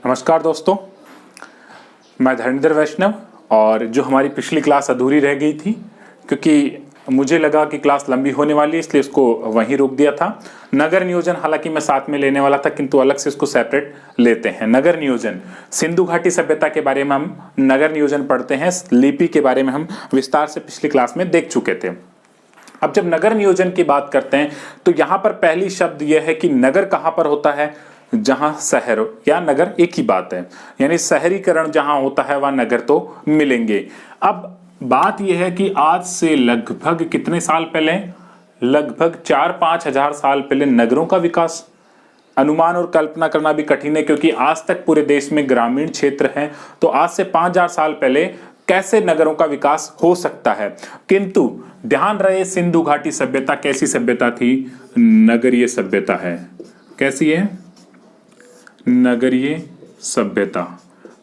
नमस्कार दोस्तों, मैं धरणीधर वैष्णव। और जो हमारी पिछली क्लास अधूरी रह गई थी क्योंकि मुझे लगा कि क्लास लंबी होने वाली है, इसलिए इसको वहीं रोक दिया था। नगर नियोजन हालांकि मैं साथ में लेने वाला था, किंतु अलग से इसको सेपरेट लेते हैं। नगर नियोजन, सिंधु घाटी सभ्यता के बारे में हम नगर नियोजन पढ़ते हैं। लिपि के बारे में हम विस्तार से पिछली क्लास में देख चुके थे। अब जब नगर नियोजन की बात करते हैं तो यहां पर पहली शब्द यह है कि नगर कहां पर होता है, जहां शहर या नगर एक ही बात है, यानी शहरीकरण जहां होता है वहां नगर तो मिलेंगे। अब बात यह है कि आज से लगभग कितने साल पहले, लगभग 4-5 हजार साल पहले नगरों का विकास अनुमान और कल्पना करना भी कठिन है, क्योंकि आज तक पूरे देश में ग्रामीण क्षेत्र हैं। तो आज से 5,000 साल पहले कैसे नगरों का विकास हो सकता है। किंतु ध्यान रहे, सिंधु घाटी सभ्यता कैसी सभ्यता थी, नगरीय सभ्यता है। कैसी है, नगरीय सभ्यता,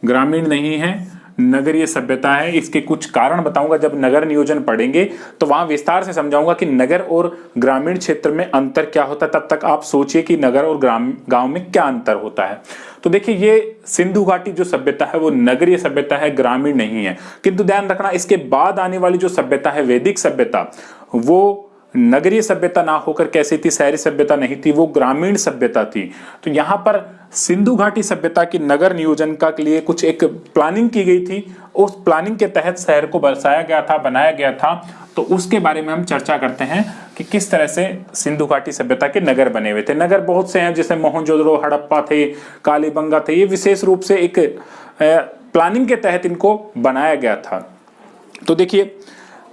ग्रामीण नहीं है, नगरीय सभ्यता है। इसके कुछ कारण बताऊंगा, जब नगर नियोजन पढ़ेंगे तो वहां विस्तार से समझाऊंगा कि नगर और ग्रामीण क्षेत्र में अंतर क्या होता है। तब तक आप सोचिए कि नगर और गांव में क्या अंतर होता है। तो देखिए, ये सिंधु घाटी जो सभ्यता है वो नगरीय सभ्यता है, ग्रामीण नहीं है। किंतु ध्यान रखना, इसके बाद आने वाली जो सभ्यता है, वैदिक सभ्यता, वो नगरीय सभ्यता ना होकर कैसी थी, शहरी सभ्यता नहीं थी, वो ग्रामीण सभ्यता थी। तो यहां पर सिंधु घाटी सभ्यता की नगर नियोजन का के लिए कुछ एक प्लानिंग की गई थी। उस प्लानिंग के तहत शहर को बसाया गया था, बनाया गया था। तो उसके बारे में हम चर्चा करते हैं कि किस तरह से सिंधु घाटी सभ्यता के नगर बने हुए थे। नगर बहुत से हैं, जैसे मोहनजोदड़ो, हड़प्पा थे, कालीबंगा थे। ये विशेष रूप से एक प्लानिंग के तहत इनको बनाया गया था। तो देखिए,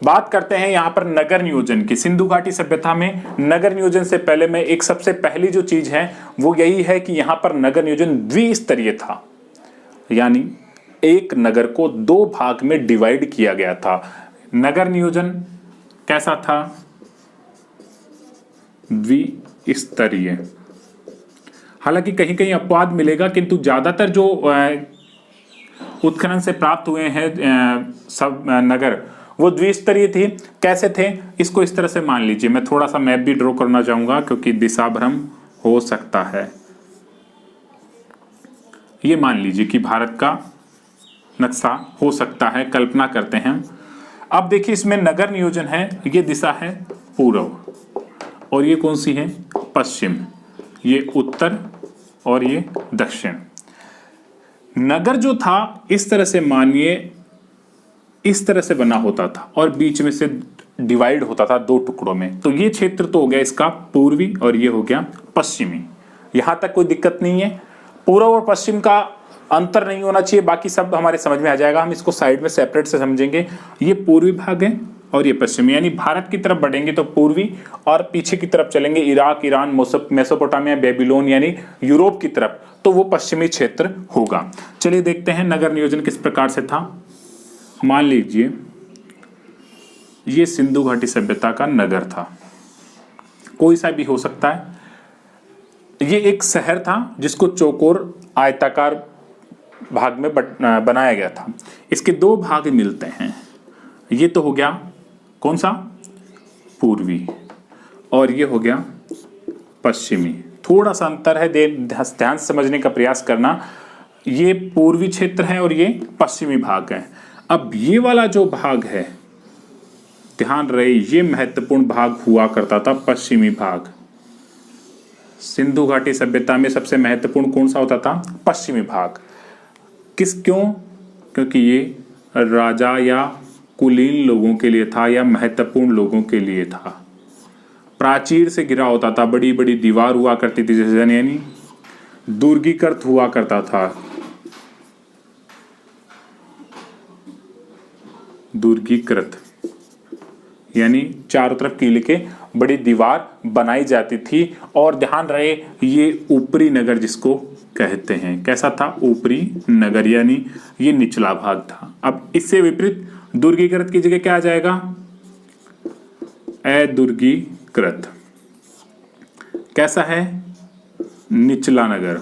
बात करते हैं यहां पर नगर नियोजन की। सिंधु घाटी सभ्यता में नगर नियोजन से पहले में एक सबसे पहली जो चीज है वो यही है कि यहां पर नगर नियोजन द्विस्तरीय था, यानी एक नगर को 2 भाग में डिवाइड किया गया था। नगर नियोजन कैसा था, द्विस्तरीय। हालांकि कहीं कहीं अपवाद मिलेगा, किंतु ज्यादातर जो उत्खनन से प्राप्त हुए हैं सब नगर, वो द्विस्तरीय थी। कैसे थे, इसको इस तरह से मान लीजिए। मैं थोड़ा सा मैप भी ड्रॉ करना चाहूंगा क्योंकि दिशा भ्रम हो सकता है। ये मान लीजिए कि भारत का नक्शा हो सकता है, कल्पना करते हैं। अब देखिए, इसमें नगर नियोजन है, ये दिशा है पूर्व और ये कौन सी है, पश्चिम, ये उत्तर और ये दक्षिण। नगर जो था इस तरह से मानिए, इस तरह से बना होता था और बीच में से डिवाइड होता था 2 टुकड़ों में। तो ये क्षेत्र तो हो गया इसका पूर्वी और ये हो गया पश्चिमी। यहां तक कोई दिक्कत नहीं है। पूर्व और पश्चिम का अंतर नहीं होना चाहिए, बाकी सब हमारे समझ में आ जाएगा। हम इसको साइड में सेपरेट से समझेंगे। ये पूर्वी भाग है और ये पश्चिमी, यानी भारत की तरफ बढ़ेंगे तो पूर्वी, और पीछे की तरफ चलेंगे इराक, ईरान, मेसोपोटामिया, बेबीलोन यानी यूरोप की तरफ, तो वो पश्चिमी क्षेत्र होगा। चलिए देखते हैं नगर नियोजन किस प्रकार से था। मान लीजिए ये सिंधु घाटी सभ्यता का नगर था, कोई सा भी हो सकता है। ये एक शहर था जिसको चौकोर आयताकार भाग में बनाया गया था। इसके 2 भाग मिलते हैं। ये तो हो गया कौन सा, पूर्वी, और ये हो गया पश्चिमी। थोड़ा सा अंतर है, ध्यान से समझने का प्रयास करना। ये पूर्वी क्षेत्र है और ये पश्चिमी भाग है। अब ये वाला जो भाग है, ध्यान रहे, ये महत्वपूर्ण भाग हुआ करता था, पश्चिमी भाग। सिंधु घाटी सभ्यता में सबसे महत्वपूर्ण कौन सा होता था, पश्चिमी भाग। क्यों, क्योंकि ये राजा या कुलीन लोगों के लिए था या महत्वपूर्ण लोगों के लिए था। प्राचीर से घिरा होता था, बड़ी बड़ी दीवार हुआ करती थी, जैसे यानी दुर्गीकृत हुआ करता था। दुर्गीकृत यानी चारों तरफ किले के बड़ी दीवार बनाई जाती थी। और ध्यान रहे, ये ऊपरी नगर जिसको कहते हैं, कैसा था, ऊपरी नगर, यानी ये निचला भाग था। अब इससे विपरीत दुर्गीकृत की जगह क्या आ जाएगा, अदुर्गीकृत। कैसा है, निचला नगर,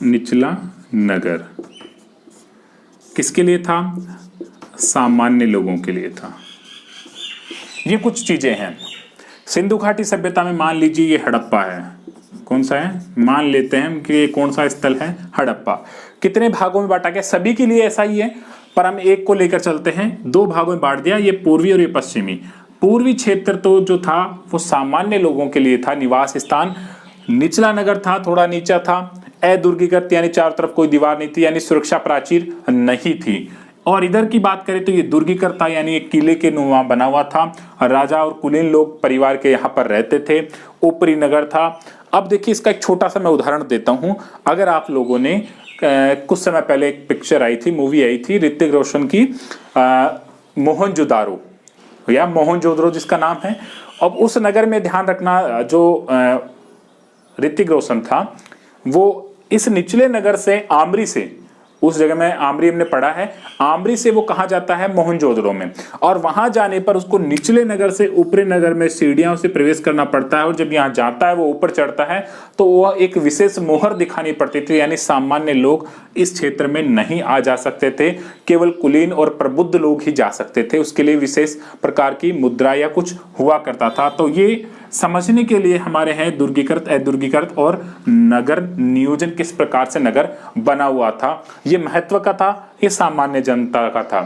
निचला नगर किसके लिए था, सामान्य लोगों के लिए था। ये कुछ चीजें हैं। सिंधु घाटी सभ्यता में मान लीजिए ये हड़प्पा है, कौन सा है, मान लेते हैं कि ये कौन सा स्थल है, हड़प्पा। कितने भागों में बांटा गया, सभी के लिए ऐसा ही है, पर हम एक को लेकर चलते हैं। 2 भागों में बांट दिया, ये पूर्वी और ये पश्चिमी। पूर्वी क्षेत्र तो जो था वो सामान्य लोगों के लिए था, निवास स्थान। निचला नगर था, थोड़ा नीचा था, अदुर्गीकृत यानी चारों तरफ कोई दीवार नहीं थी, यानी सुरक्षा प्राचीर नहीं थी। और इधर की बात करें तो ये दुर्गीकृत था, यानी एक किले के नुमा बना हुआ था। राजा और कुलीन लोग परिवार के यहाँ पर रहते थे। ऊपरी नगर था। अब देखिए इसका एक छोटा सा मैं उदाहरण देता हूँ। अगर आप लोगों ने कुछ समय पहले एक पिक्चर आई थी, मूवी आई थी ऋतिक रोशन की, मोहनजोदारो या मोहनजोदड़ो जिसका नाम है। अब उस नगर में ध्यान रखना, जो ऋतिक रोशन था वो इस निचले नगर से, आमरी से, उस जगह में आमरी हमने पढ़ा है, आमरी से वो कहाँ जाता है, मोहनजोदड़ो में। और वहां जाने पर उसको निचले नगर से ऊपरी नगर में सीढ़ियों से प्रवेश करना पड़ता है। और जब यहाँ जाता है, वो ऊपर चढ़ता है, तो वह एक विशेष मोहर दिखानी पड़ती थी, यानी सामान्य लोग इस क्षेत्र में नहीं आ जा सकते थे, केवल कुलीन और प्रबुद्ध लोग ही जा सकते थे। उसके लिए विशेष प्रकार की मुद्रा या कुछ हुआ करता था। तो ये समझने के लिए हमारे हैं दुर्गीकृत, अदुर्गीकृत और नगर नियोजन, किस प्रकार से नगर बना हुआ था, ये महत्व का था, ये सामान्य जनता का था।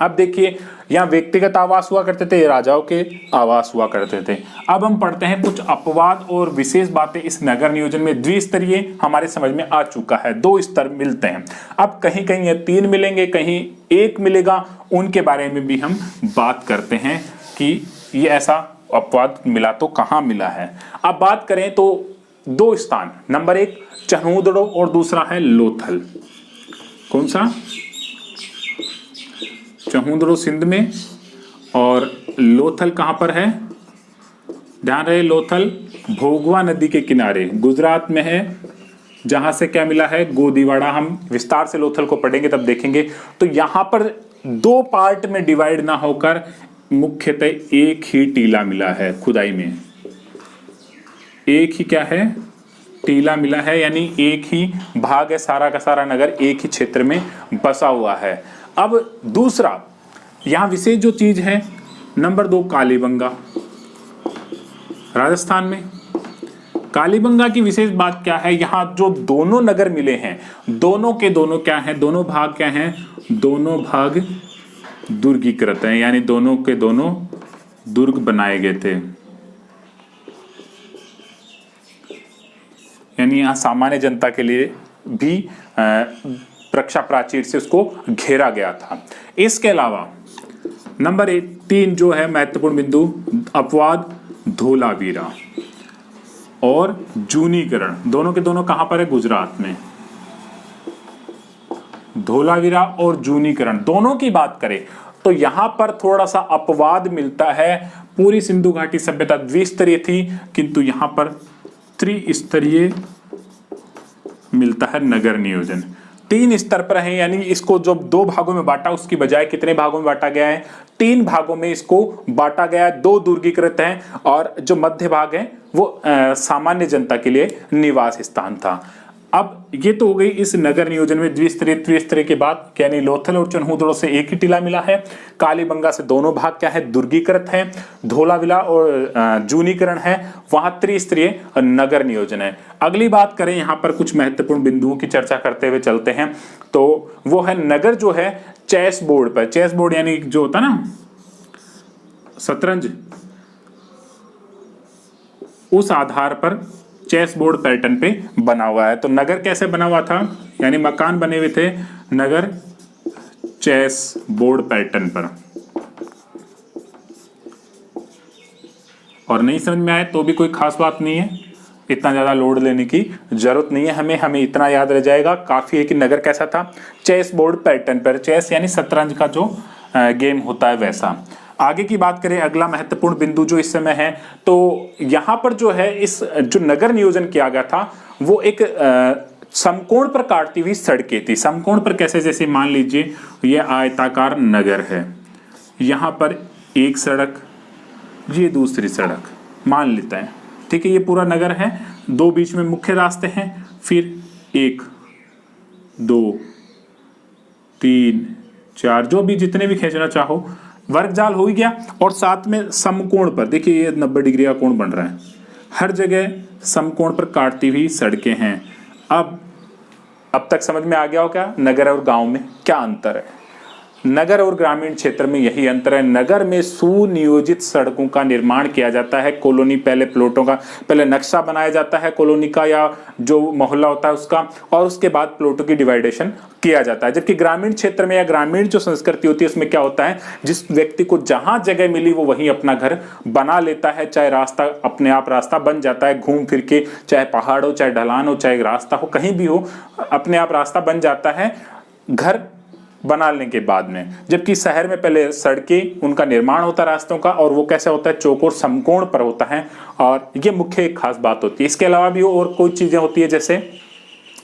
अब देखिए यहाँ व्यक्तिगत आवास हुआ करते थे, राजाओं के आवास हुआ करते थे। अब हम पढ़ते हैं कुछ अपवाद और विशेष बातें इस नगर नियोजन में। द्विस्तरीय हमारे समझ में आ चुका है, 2 स्तर मिलते हैं। अब कहीं कहीं ये 3 मिलेंगे, कहीं 1 मिलेगा, उनके बारे में भी हम बात करते हैं कि ये ऐसा अपवाद मिला तो कहाँ मिला है। अब बात करें तो 2 स्थान, नंबर 1 चन्हूदड़ो और दूसरा है लोथल। कौन सा, चन्हूदड़ो सिंध में और लोथल कहां पर है, ध्यान रहे, लोथल भोगवा नदी के किनारे गुजरात में है, जहां से क्या मिला है, गोदीवाड़ा। हम विस्तार से लोथल को पढ़ेंगे तब देखेंगे। तो यहां पर 2 पार्ट में डिवाइड ना होकर मुख्यतः एक ही टीला मिला है, खुदाई में एक ही क्या है, टीला मिला है, यानी एक ही भाग है, सारा का सारा नगर एक ही क्षेत्र में बसा हुआ है। अब दूसरा यहां विशेष जो चीज है, नंबर 2 कालीबंगा, राजस्थान में। कालीबंगा की विशेष बात क्या है, यहां जो दोनों नगर मिले हैं, दोनों के दोनों क्या हैं, दोनों भाग क्या हैं, दोनों भाग दुर्गीकृत हैं, यानी दोनों के दोनों दुर्ग बनाए गए थे। यानी यहां सामान्य जनता के लिए भी रक्षा प्राचीर से उसको घेरा गया था। इसके अलावा नंबर 3 जो है महत्वपूर्ण बिंदु, अपवाद धोलावीरा और जूनीकरण, दोनों के दोनों कहां पर है, गुजरात में। धोलावीरा और जूनीकरण दोनों की बात करें तो यहां पर थोड़ा सा अपवाद मिलता है। पूरी सिंधु घाटी सभ्यता द्विस्तरीय थी, किंतु यहां पर त्रिस्तरीय मिलता है नगर नियोजन। 3 स्तर पर है, यानी इसको जो 2 भागों में बांटा उसकी बजाय कितने भागों में बांटा गया है, 3 भागों में इसको बांटा गया है। 2 दुर्गीकृत हैं और जो मध्य भाग है वो सामान्य जनता के लिए निवास स्थान था। अब ये तो हो गई इस नगर नियोजन में द्विस्तरीय त्रिस्तरीय के बाद, यानी लोथल और चन्हूदड़ो से एक ही टीला मिला है, कालीबंगा से दोनों भाग क्या है, दुर्गीकृत है, धोलावीरा और जूनीकरण है, वहां त्रिस्तरीय नगर नियोजन है। अगली बात करें, यहां पर कुछ महत्वपूर्ण बिंदुओं की चर्चा करते हुए चलते हैं, तो वो है नगर जो है चेस बोर्ड पर, चेस बोर्ड यानी जो होता ना शतरंज, उस आधार पर चेस बोर्ड पैटर्न पे बना हुआ है। तो नगर कैसे बना हुआ था, यानी मकान बने हुए थे नगर चेस बोर्ड पैटर्न पर। और नहीं समझ में आए तो भी कोई खास बात नहीं है, इतना ज्यादा लोड लेने की जरूरत नहीं है हमें इतना याद रह जाएगा, काफी है कि नगर कैसा था, चेस बोर्ड पैटर्न पर। चेस यानी शतरंज का जो गेम होता है वैसा। आगे की बात करें, अगला महत्वपूर्ण बिंदु जो इस समय है, तो यहां पर जो है इस जो नगर नियोजन किया गया था वो एक समकोण पर काटती हुई सड़कें थी। समकोण पर कैसे, जैसे मान लीजिए ये आयताकार नगर है, यहां पर एक सड़क, ये दूसरी सड़क मान लेता है, ठीक है, ये पूरा नगर है, 2 बीच में मुख्य रास्ते हैं, फिर 1 2 3 4 जो भी जितने भी खींचना चाहो, वर्ग जाल हो ही गया। और साथ में समकोण पर देखिए ये 90 डिग्री का कोण बन रहा है, हर जगह समकोण पर काटती हुई सड़कें हैं। अब तक समझ में आ गया हो क्या नगर और गांव में क्या अंतर है? नगर और ग्रामीण क्षेत्र में यही अंतर है। नगर में सुनियोजित सड़कों का निर्माण किया जाता है। कॉलोनी पहले प्लॉटों का पहले नक्शा बनाया जाता है कॉलोनी का या जो मोहल्ला होता है उसका, और उसके बाद प्लॉटों की डिवाइडेशन किया जाता है। जबकि ग्रामीण क्षेत्र में या ग्रामीण जो संस्कृति होती है उसमें क्या होता है, जिस व्यक्ति को जहां जगह मिली वो वहीं अपना घर बना लेता है। चाहे रास्ता अपने आप रास्ता बन जाता है घूम फिर के, चाहे पहाड़ हो, चाहे ढलान हो, चाहे रास्ता हो, कहीं भी हो अपने आप रास्ता बन जाता है घर बनाने के बाद में। जबकि शहर में पहले सड़कें उनका निर्माण होता है रास्तों का, और वो कैसे होता है चौकोर समकोण पर होता है, और ये मुख्य एक खास बात होती है। इसके अलावा भी और कोई चीजें होती है, जैसे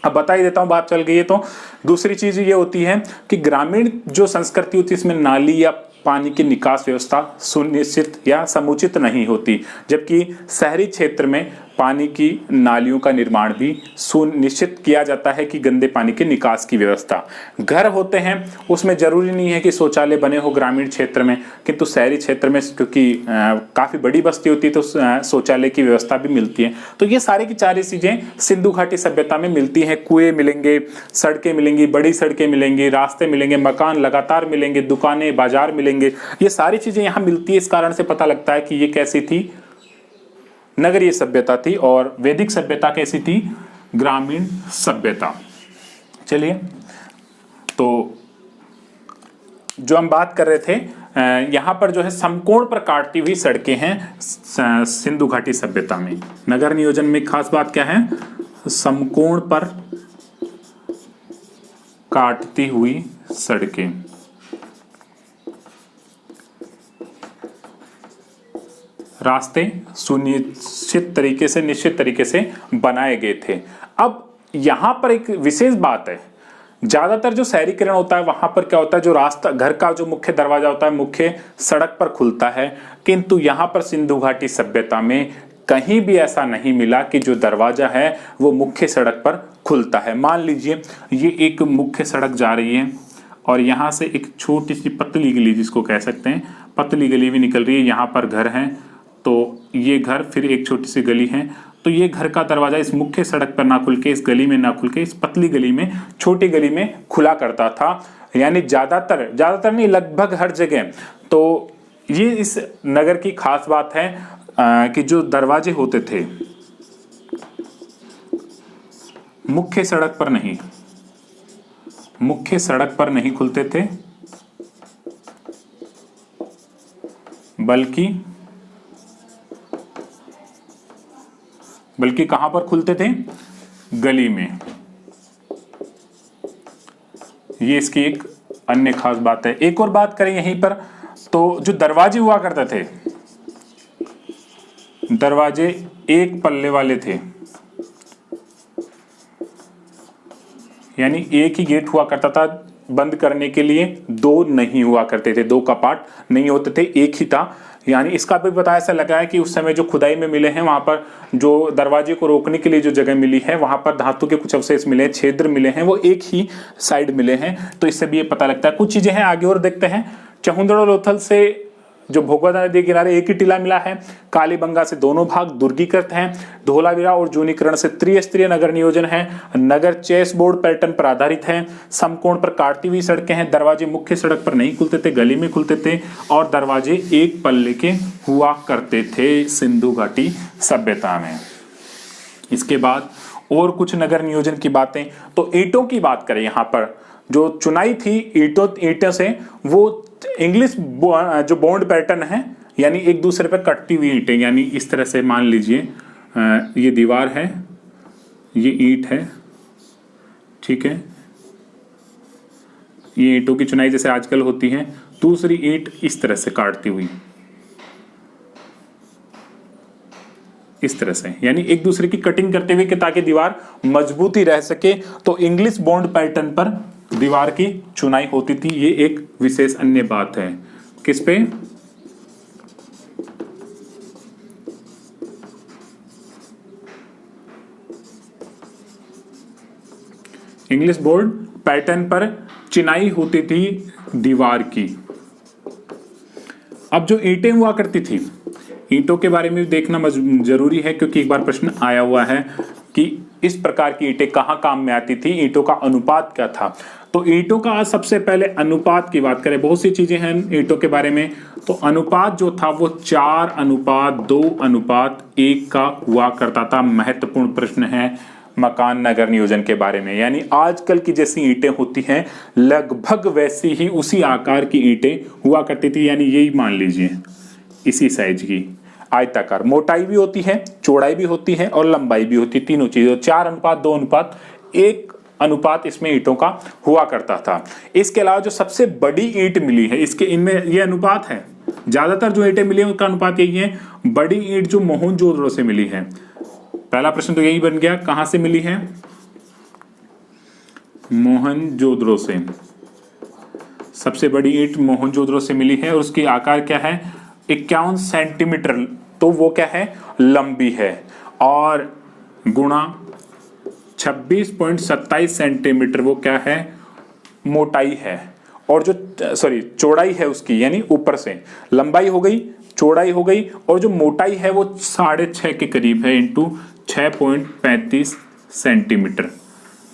अब बता ही देता हूं, बात चल गई है तो दूसरी चीज ये होती है कि ग्रामीण जो संस्कृति होती है इसमें नाली या पानी की निकास व्यवस्था सुनिश्चित या समुचित नहीं होती। जबकि शहरी क्षेत्र में पानी की नालियों का निर्माण भी सुनिश्चित किया जाता है कि गंदे पानी के निकास की व्यवस्था। घर होते हैं उसमें जरूरी नहीं है कि शौचालय बने हो ग्रामीण क्षेत्र में, किंतु शहरी क्षेत्र में क्योंकि काफी बड़ी बस्ती होती है तो शौचालय की व्यवस्था भी मिलती है। तो ये सारी की सारी चीजें सिंधु घाटी सभ्यता में मिलती हैं। कुएं मिलेंगे, सड़कें मिलेंगी, बड़ी सड़कें मिलेंगी, रास्ते मिलेंगे, मकान लगातार मिलेंगे, दुकानें बाजार मिलेंगे, ये सारी चीजें यहां मिलती है। इस कारण से पता लगता है कि ये कैसी थी, नगरीय सभ्यता थी, और वैदिक सभ्यता कैसी थी, ग्रामीण सभ्यता। चलिए, तो जो हम बात कर रहे थे यहां पर जो है समकोण पर काटती हुई सड़कें हैं सिंधु घाटी सभ्यता में। नगर नियोजन में खास बात क्या है, समकोण पर काटती हुई सड़कें। रास्ते सुनिश्चित तरीके से, निश्चित तरीके से बनाए गए थे। अब यहां पर एक विशेष बात है, ज्यादातर जो शहरीकरण होता है वहां पर क्या होता है, जो रास्ता घर का जो मुख्य दरवाजा होता है मुख्य सड़क पर खुलता है, किंतु यहां पर सिंधु घाटी सभ्यता में कहीं भी ऐसा नहीं मिला कि जो दरवाजा है वो मुख्य सड़क पर खुलता है। मान लीजिए ये एक मुख्य सड़क जा रही है और यहां से एक छोटी सी पतली गली, जिसको कह सकते हैं पतली गली भी निकल रही है, यहां पर घर है, तो ये घर फिर एक छोटी सी गली है, तो ये घर का दरवाजा इस मुख्य सड़क पर ना खुल के, इस गली में ना खुल के, इस पतली गली में, छोटी गली में खुला करता था। यानी ज्यादातर नहीं, लगभग हर जगह। तो ये इस नगर की खास बात है कि जो दरवाजे होते थे मुख्य सड़क पर नहीं खुलते थे, बल्कि कहां पर खुलते थे, गली में। ये इसकी एक अन्य खास बात है। एक और बात करें यहीं पर, तो जो दरवाजे हुआ करते थे, दरवाजे एक पल्ले वाले थे, यानी एक ही गेट हुआ करता था, बंद करने के लिए दो नहीं हुआ करते थे, दो कपाट नहीं होते थे, एक ही था। यानी इसका भी पता ऐसा लगा है कि उस समय जो खुदाई में मिले हैं वहां पर जो दरवाजे को रोकने के लिए जो जगह मिली है वहां पर धातु के कुछ अवशेष मिले हैं, छिद्र मिले हैं, वो एक ही साइड मिले हैं। तो इससे भी ये पता लगता है। कुछ चीजें हैं आगे और देखते हैं। चहुंदड़ लोथल से जो भोगवती नदी के किनारे एक ही टीला मिला है, कालीबंगा से दोनों भाग दुर्गीकृत हैं, धोलावीरा और जूनीकरण से त्रिस्तरीय नगर नियोजन है, नगर चेस बोर्ड पैटर्न पर आधारित है, समकोण पर काटती हुई सड़कें हैं, दरवाजे मुख्य सड़क पर नहीं खुलते थे, गली में खुलते थे, और दरवाजे एक पल्ले के हुआ करते थे सिंधु घाटी सभ्यता में। इसके बाद और कुछ नगर नियोजन की बातें, तो ईंटों की बात करें, यहाँ पर जो चुनाई थी ईंटों से, वो इंग्लिश जो बॉन्ड पैटर्न है, यानी एक दूसरे पर कटती हुई ईंटें। यानी इस तरह से मान लीजिए ये दीवार है, ये ईंट है, ठीक है, ये ईंटों की चुनाई जैसे आजकल होती है, दूसरी ईंट इस तरह से काटती हुई, इस तरह से, यानी एक दूसरे की कटिंग करते हुए कि ताकि दीवार मजबूती रह सके। तो इंग्लिश बॉन्ड पैटर्न पर दीवार की चुनाई होती थी। ये एक विशेष अन्य बात है। किस पे? इंग्लिश बोर्ड पैटर्न पर चिनाई होती थी दीवार की। अब जो ईंटें हुआ करती थी, ईंटों के बारे में भी देखना जरूरी है, क्योंकि एक बार प्रश्न आया हुआ है कि इस प्रकार की ईंटें कहाँ काम में आती थी, ईंटों का अनुपात क्या था। तो ईंटों का सबसे पहले अनुपात की बात करें, बहुत सी चीजें हैं ईंटों के बारे में, तो अनुपात जो था वो 4:2:1 का हुआ करता था। महत्वपूर्ण प्रश्न है मकान नगर नियोजन के बारे में, यानी आजकल की जैसी ईंटें होती हैं लगभग वैसी ही उसी आकार की ईंटें हुआ करती थी, यानी यही मान लीजिए इसी साइज की आयताकार, मोटाई भी होती है, चौड़ाई भी होती है और लंबाई भी होती है, तीनों चीजें। 4:2:1 अनुपात इसमें ईंटों का हुआ करता था। इसके अलावा जो सबसे बड़ी ईंट मिली है इसके इनमें ये अनुपात है, ज्यादातर जो ईंटें मिली है उनका अनुपात यही है। बड़ी ईंट जो मोहनजोदड़ो से मिली है, पहला प्रश्न तो यही बन गया, कहां से मिली है, मोहनजोदड़ो से। सबसे बड़ी ईंट मोहनजोदड़ो से मिली है और उसकी आकार क्या है, 51 सेंटीमीटर, तो वो क्या है, लंबी है, और गुणा 26.27 सेंटीमीटर वो क्या है, मोटाई है, और जो चौड़ाई है उसकी, यानी ऊपर से लंबाई हो गई, चौड़ाई हो गई, और जो मोटाई है वो 6.5 के करीब है, इंटू 6.35 सेंटीमीटर।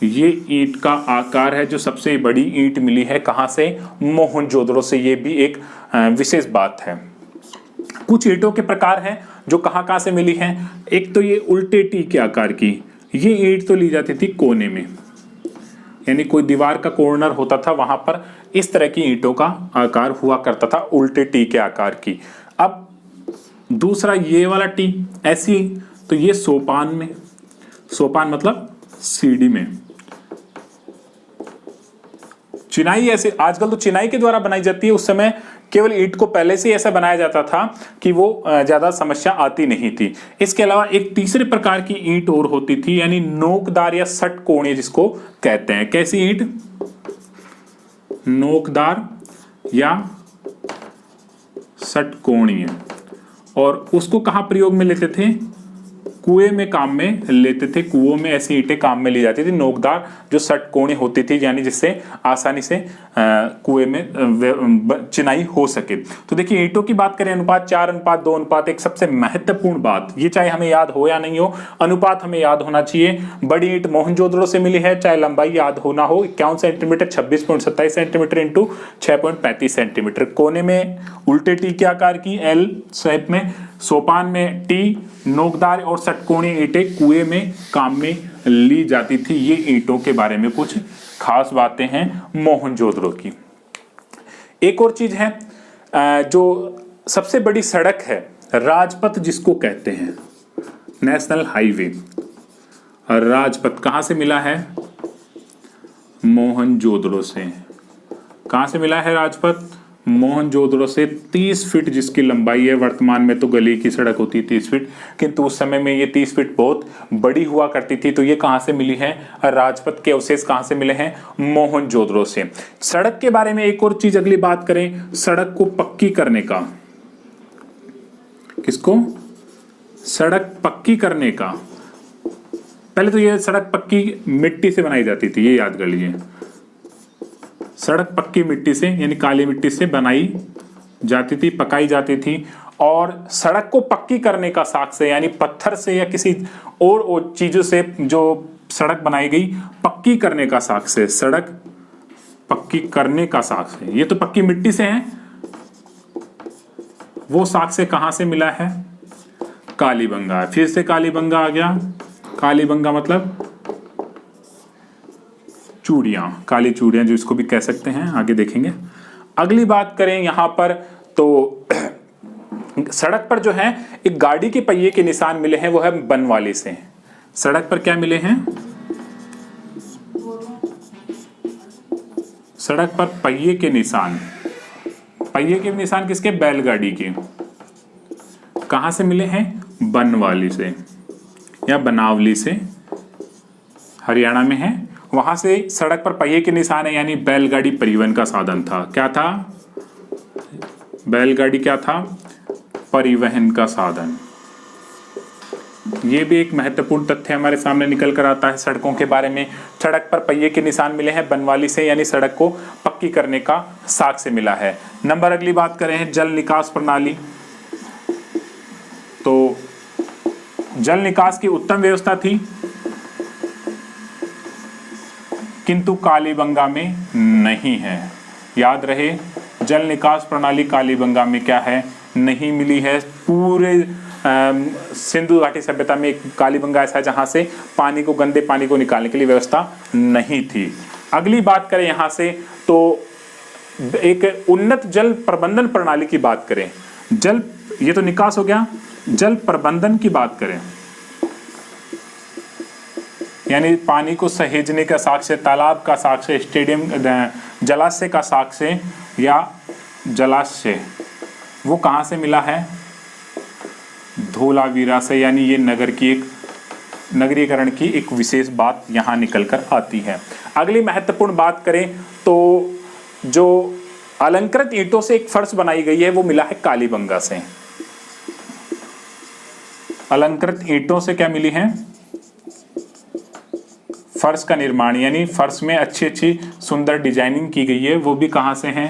ये ईंट का आकार है जो सबसे बड़ी ईंट मिली है, कहां से, मोहनजोदड़ो से। ये भी एक विशेष बात है। कुछ ईंटों के प्रकार हैं जो कहां कहां से मिली हैं। एक तो ये उल्टे टी के आकार की, ये ईंट तो ली जाती थी कोने में, यानी कोई दीवार का कॉर्नर होता था वहां पर इस तरह की ईंटों का आकार हुआ करता था, उल्टे टी के आकार की। अब दूसरा ये वाला टी ऐसी, तो ये सोपान में, सोपान मतलब सीढ़ी में। चिनाई ऐसे, आजकल तो चिनाई के द्वारा बनाई जाती है, उस समय केवल ईंट को पहले से ऐसा बनाया जाता था कि वो ज्यादा समस्या आती नहीं थी। इसके अलावा एक तीसरे प्रकार की ईंट और होती थी, यानी नोकदार या षटकोणीय जिसको कहते हैं। कैसी ईंट, नोकदार या षटकोणीय, और उसको कहां प्रयोग में लेते थे, कुएं में काम में लेते थे। कुओं में ऐसी ईंटें काम में ली जाती थी, नोकदार जो षटकोणीय होती थी, यानी जिससे आसानी से कुएं में चिनाई हो सके। तो देखिए ईंटों की बात करें, अनुपात 4:2:1 सबसे महत्वपूर्ण बात, ये चाहे हमें याद हो या नहीं हो, अनुपात हमें याद होना चाहिए। बड़ी ईंट मोहनजोदड़ो से मिली है, चाहे लंबाई याद होना हो, 51 सेंटीमीटर, 26.27 सेंटीमीटर इंटू 6.35 सेंटीमीटर। कोने में उल्टे टी के आकार की, एल शेप में, सोपान में टी, नोकदार और षटकोणीय ईंटें कुएं में काम में ली जाती थी। ये ईंटों के बारे में कुछ खास बातें हैं मोहनजोदड़ो की। एक और चीज है, जो सबसे बड़ी सड़क है, राजपथ जिसको कहते हैं, नेशनल हाईवे, राजपथ कहां से मिला है, मोहनजोदड़ो से। कहां से मिला है राजपथ, मोहनजोदड़ो से। 30 फीट जिसकी लंबाई है, वर्तमान में तो गली की सड़क होती है 30 फीट, किंतु उस समय में ये 30 फीट बहुत बड़ी हुआ करती थी। तो ये कहां से मिली है, राजपथ के अवशेष कहां से मिले हैं, मोहनजोदड़ो से। सड़क के बारे में एक और चीज अगली बात करें, सड़क को पक्की करने का, किसको, सड़क पक्की करने का। पहले तो ये सड़क पक्की मिट्टी से बनाई जाती थी, ये याद कर लीजिए, सड़क पक्की मिट्टी से यानी काली मिट्टी से बनाई जाती थी, पकाई जाती थी। और सड़क को पक्की करने का साक्ष्य से, यानी पत्थर से या किसी और चीजों से जो सड़क बनाई गई, पक्की करने का साक्ष्य, सड़क पक्की करने का साक्ष्य, ये तो पक्की मिट्टी से है, वो साक्ष्य कहां से मिला है, कालीबंगा। फिर से कालीबंगा आ गया, कालीबंगा मतलब चूड़ियां, काली चूड़ियां जो इसको भी कह सकते हैं, आगे देखेंगे। अगली बात करें यहां पर, तो सड़क पर जो है एक गाड़ी के पहिए के निशान मिले हैं, वो है बनवाली से। सड़क पर क्या मिले हैं, सड़क पर पहिए के निशान, पहिए के निशान किसके, बैलगाड़ी के। कहां से मिले हैं, बनवाली से या बनावली से, हरियाणा में है। वहां से सड़क पर पहिए के निशान है, यानी बैलगाड़ी परिवहन का साधन था। क्या था, बैलगाड़ी क्या था, परिवहन का साधन। ये भी एक महत्वपूर्ण तथ्य हमारे सामने निकल कर आता है सड़कों के बारे में। सड़क पर पहिए के निशान मिले हैं बनवाली से, यानी सड़क को पक्की करने का साक्ष्य मिला है। नंबर अगली बात करें, जल निकास प्रणाली। तो जल निकास की उत्तम व्यवस्था थी, किंतु कालीबंगा में नहीं है। याद रहे, जल निकास प्रणाली कालीबंगा में क्या है, नहीं मिली है। पूरे सिंधु घाटी सभ्यता में एक कालीबंगा ऐसा है जहां से पानी को, गंदे पानी को निकालने के लिए व्यवस्था नहीं थी। अगली बात करें यहां से, तो एक उन्नत जल प्रबंधन प्रणाली की बात करें। जल, ये तो निकास हो गया, जल प्रबंधन की बात करें, यानी पानी को सहेजने का साक्ष्य, तालाब का साक्ष्य, स्टेडियम, जलाशय का साक्ष्य या जलाशय, वो कहाँ से मिला है, धोलावीरा से। यानी ये नगर की एक नगरीकरण की एक विशेष बात यहाँ निकल कर आती है। अगली महत्वपूर्ण बात करें तो जो अलंकृत ईंटों से एक फर्श बनाई गई है वो मिला है कालीबंगा से। अलंकृत ईंटों से क्या मिली है, फर्श का निर्माण, यानी फर्श में अच्छी अच्छी सुंदर डिजाइनिंग की गई है, वो भी कहाँ से है,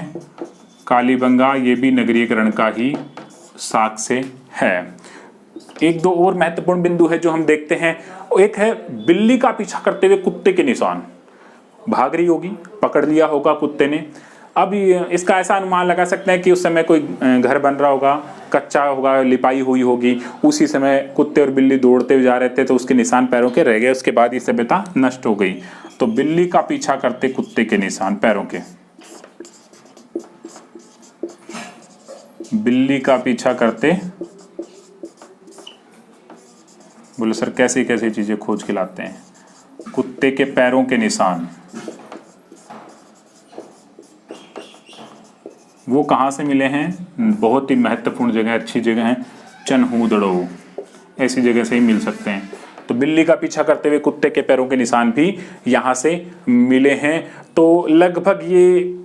कालीबंगा। ये भी नगरीकरण का ही साक्ष्य है। एक दो और महत्वपूर्ण बिंदु है जो हम देखते हैं। एक है बिल्ली का पीछा करते हुए कुत्ते के निशान। भाग रही होगी, पकड़ लिया होगा कुत्ते ने। अब इसका ऐसा अनुमान लगा सकते हैं कि उस समय कोई घर बन रहा होगा, कच्चा होगा, लिपाई हुई होगी, उसी समय कुत्ते और बिल्ली दौड़ते हुए जा रहे थे तो उसके निशान पैरों के रह गए। उसके बाद ये सभ्यता नष्ट हो गई। तो बिल्ली का पीछा करते कुत्ते के निशान पैरों के, बिल्ली का पीछा करते, बोलो सर कैसी कैसी चीजें खोज के लाते हैं, कुत्ते के पैरों के निशान, वो कहाँ से मिले हैं, बहुत ही महत्वपूर्ण जगह, अच्छी जगह है, चनहूदड़ो, ऐसी जगह से ही मिल सकते हैं। तो बिल्ली का पीछा करते हुए कुत्ते के पैरों के निशान भी यहाँ से मिले हैं। तो लगभग ये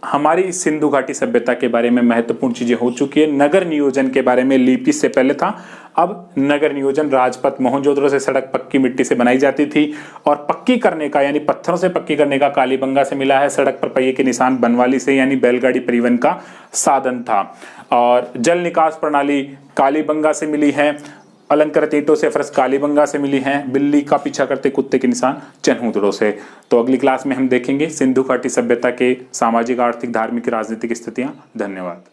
हमारी सिंधु घाटी सभ्यता के बारे में महत्वपूर्ण चीजें हो चुकी है। नगर नियोजन के बारे में लिपि से पहले था, अब नगर नियोजन राजपथ, मोहनजोदड़ो से सड़क पक्की मिट्टी से बनाई जाती थी और पक्की करने का, यानी पत्थरों से पक्की करने का कालीबंगा से मिला है। सड़क पर पहिए के निशान बनवाली से, यानी बैलगाड़ी परिवहन का साधन था। और जल निकास प्रणाली कालीबंगा से मिली है। अलंकृत ईंटों से फर्श कालीबंगा से मिली हैं। बिल्ली का पीछा करते कुत्ते के निशान चनहूदड़ो से। तो अगली क्लास में हम देखेंगे सिंधु घाटी सभ्यता के सामाजिक, आर्थिक, धार्मिक, राजनीतिक स्थितियां। धन्यवाद।